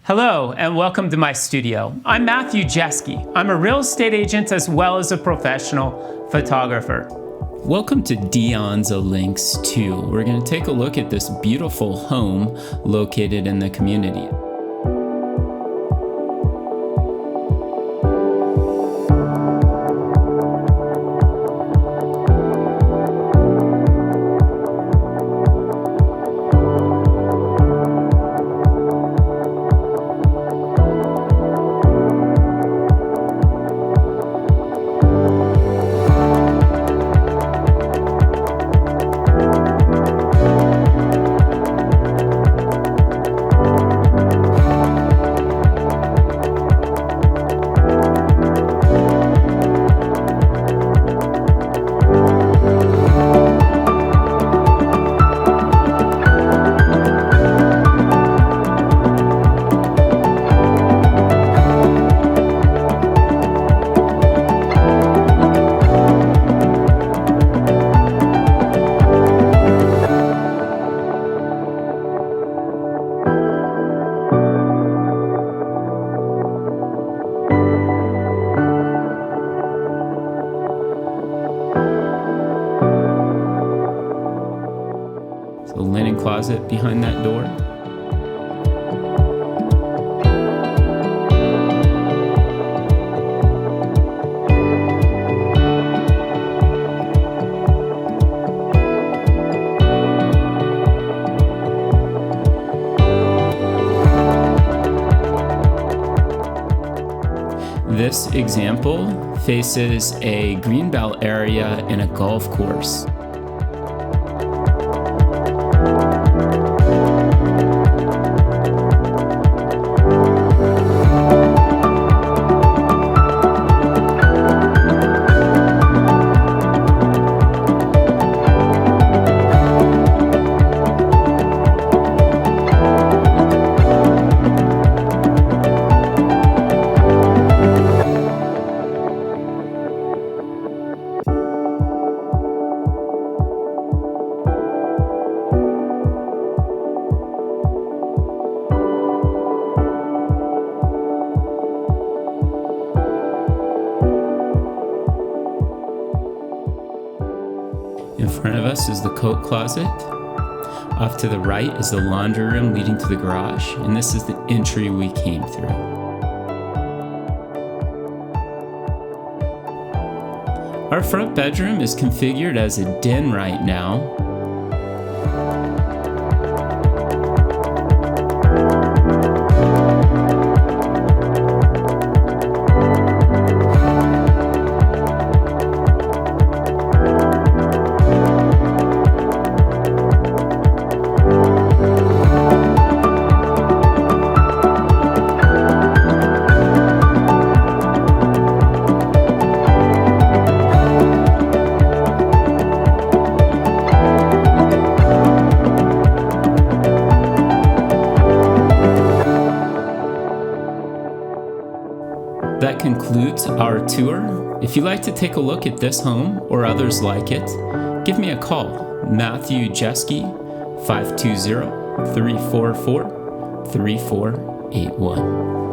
Hello and welcome to my studio. I'm Matthew Jeschke. I'm a real estate agent as well as a professional photographer. Welcome to Anza Links 2. We're going to take a look at this beautiful home located in the community. The linen closet behind that door. This example faces a greenbelt area and a golf course. In front of us is the coat closet. Off to the right is the laundry room leading to the garage, and this is the entry we came through. Our front bedroom is configured as a den right now. That concludes our tour. If you'd like to take a look at this home or others like it, give me a call. Matthew Jeschke, 520-344-3481.